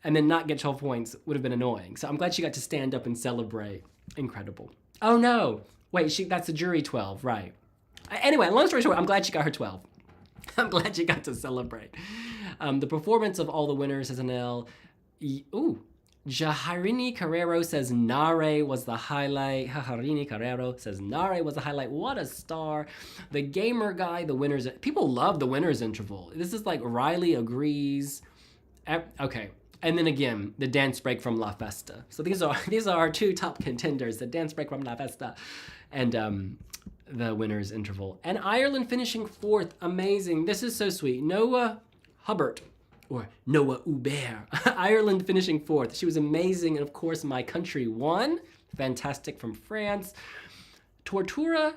and then not get 12 points would have been annoying. So I'm glad she got to stand up and celebrate. Incredible. Oh no, wait, that's the jury 12, right? Anyway, long story short, I'm glad she got her 12. I'm glad she got to celebrate. The performance of all the winners is an L. Ooh. Jaharini Carrero says Nare was the highlight. Jaharini Carrero says Nare was the highlight. What a star. The gamer guy, the winners. People love the winners interval. This is like Riley agrees. Okay. And then again, the dance break from La Festa. So these are our 2 top contenders, the dance break from La Festa and the winners interval. And Ireland finishing 4th. Amazing. This is so sweet. Noah Hubbard, or Noah Hubert. Ireland finishing 4th. She was amazing. And of course, my country won. Fantastic from France. Tortura.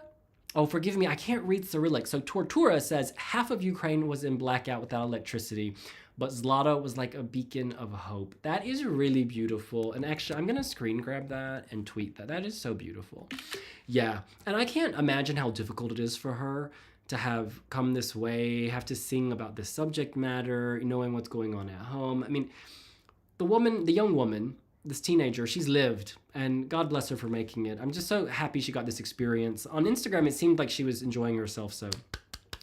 Oh, forgive me. I can't read Cyrillic. So Tortura says half of Ukraine was in blackout without electricity, but Zlata was like a beacon of hope. That is really beautiful. And actually, I'm going to screen grab that and tweet that. That is so beautiful. Yeah. And I can't imagine how difficult it is for her to have come this way, have to sing about this subject matter, knowing what's going on at home. I mean, the young woman, this teenager, she's lived, and God bless her for making it. I'm just so happy she got this experience. On Instagram, it seemed like she was enjoying herself, so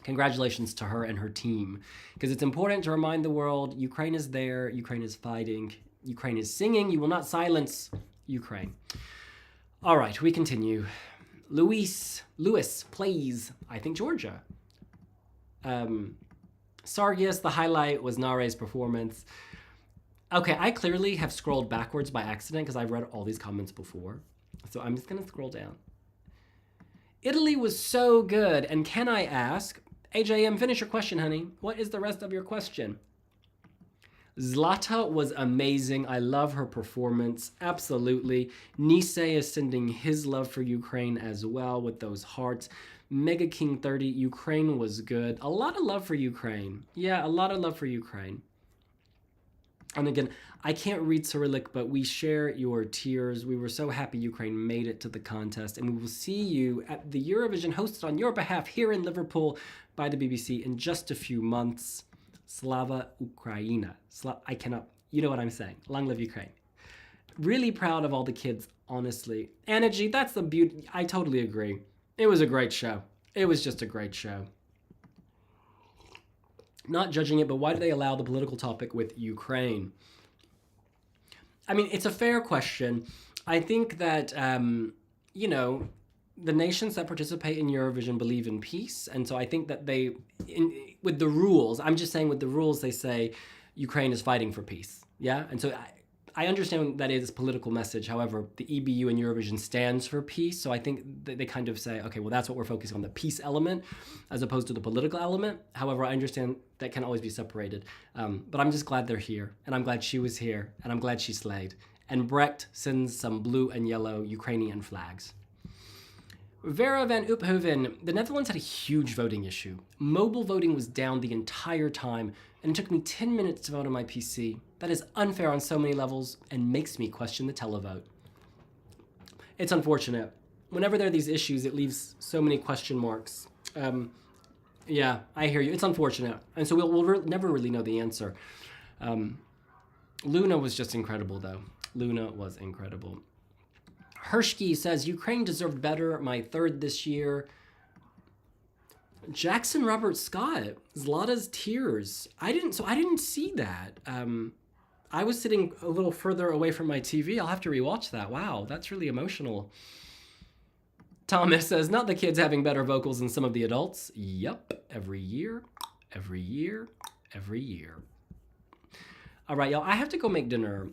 congratulations to her and her team. Because it's important to remind the world, Ukraine is there, Ukraine is fighting, Ukraine is singing. You will not silence Ukraine. All right, we continue. Lewis plays, I think, Georgia. Sargius, the highlight was Nare's performance. Okay, I clearly have scrolled backwards by accident because I've read all these comments before. So I'm just going to scroll down. Italy was so good. And can I ask, AJM, finish your question, honey. What is the rest of your question? Zlata was amazing. I love her performance. Absolutely. Nisei is sending his love for Ukraine as well with those hearts. Mega King 30, Ukraine was good. A lot of love for Ukraine. Yeah, a lot of love for Ukraine. And again, I can't read Cyrillic, but we share your tears. We were so happy Ukraine made it to the contest. And we will see you at the Eurovision hosted on your behalf here in Liverpool by the BBC in just a few months. Slava Ukraina. I cannot, you know what I'm saying. Long live Ukraine. Really proud of all the kids, honestly. Energy, that's the beauty. I totally agree. It was a great show. It was just a great show. Not judging it, but why do they allow the political topic with Ukraine? I mean, it's a fair question. I think that, you know, the nations that participate in Eurovision believe in peace. And so I think that with the rules, I'm just saying with the rules, they say Ukraine is fighting for peace. Yeah. And so I understand that it is a political message. However, the EBU in Eurovision stands for peace. So I think they kind of say, okay, well, that's what we're focusing on, the peace element, as opposed to the political element. However, I understand that can always be separated. But I'm just glad they're here. And I'm glad she was here. And I'm glad she slayed. And Brecht sends some blue and yellow Ukrainian flags. Vera van Oephoven, the Netherlands had a huge voting issue. Mobile voting was down the entire time, and it took me 10 minutes to vote on my PC. That is unfair on so many levels and makes me question the televote. It's unfortunate. Whenever there are these issues, it leaves so many question marks. Yeah, I hear you. It's unfortunate. And so we'll never really know the answer. Luna was just incredible, though. Luna was incredible. Hershky says, Ukraine deserved better, my third this year. Jackson Robert Scott, Zlata's tears. I didn't see that. I was sitting a little further away from my TV. I'll have to rewatch that. Wow, that's really emotional. Thomas says, not the kids having better vocals than some of the adults. Yup, every year, every year, every year. All right, y'all, I have to go make dinner.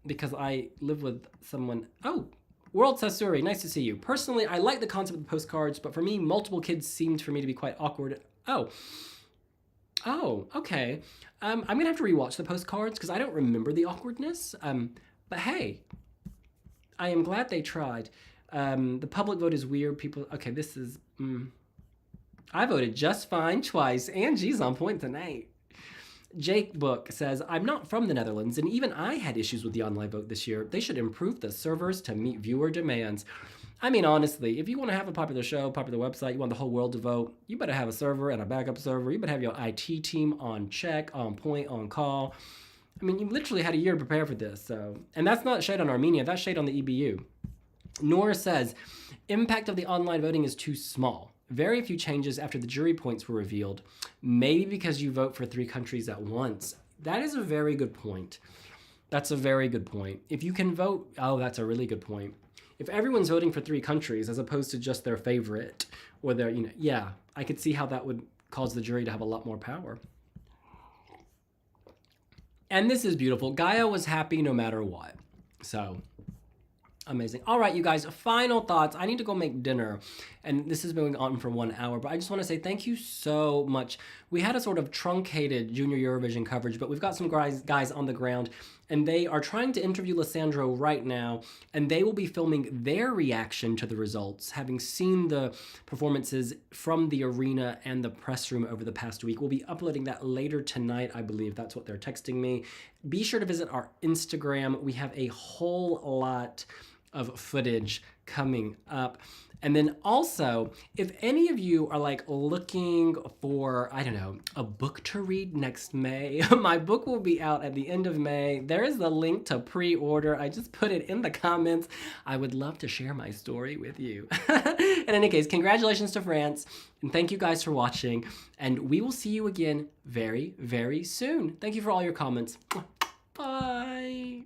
Because I live with someone. Oh, World Sasuri, nice to see you. Personally, I like the concept of the postcards, but for me, multiple kids seemed for me to be quite awkward. Oh, okay. I'm gonna have to rewatch the postcards because I don't remember the awkwardness. But hey, I am glad they tried. The public vote is weird. People, okay, this is. I voted just fine twice. Angie's on point tonight. Jake Book says, I'm not from the Netherlands, and even I had issues with the online vote this year. They should improve the servers to meet viewer demands. I mean, honestly, if you want to have a popular show, popular website, you want the whole world to vote, you better have a server and a backup server. You better have your IT team on check, on point, on call. I mean, you literally had a year to prepare for this. So, and that's not shade on Armenia. That's shade on the EBU. Nora says, impact of the online voting is too small. Very few changes after the jury points were revealed. Maybe because you vote for 3 countries at once. That is a very good point. That's a very good point. If you can vote, oh, that's a really good point. If everyone's voting for 3 countries as opposed to just their favorite or their, yeah, I could see how that would cause the jury to have a lot more power. And this is beautiful. Gaia was happy no matter what. So, amazing. All right, you guys, final thoughts. I need to go make dinner. And this has been going on for 1 hour, but I just want to say thank you so much. We had a sort of truncated Junior Eurovision coverage, but we've got some guys on the ground, and they are trying to interview Lissandro right now, and they will be filming their reaction to the results, having seen the performances from the arena and the press room over the past week. We'll be uploading that later tonight, I believe. That's what they're texting me. Be sure to visit our Instagram. We have a whole lot of footage coming up. And then also, if any of you are like looking for, I don't know, a book to read next May, my book will be out at the end of May. There is the link to pre-order. I just put it in the comments. I would love to share my story with you. In any case, congratulations to France. And thank you guys for watching. And we will see you again very, very soon. Thank you for all your comments. Bye.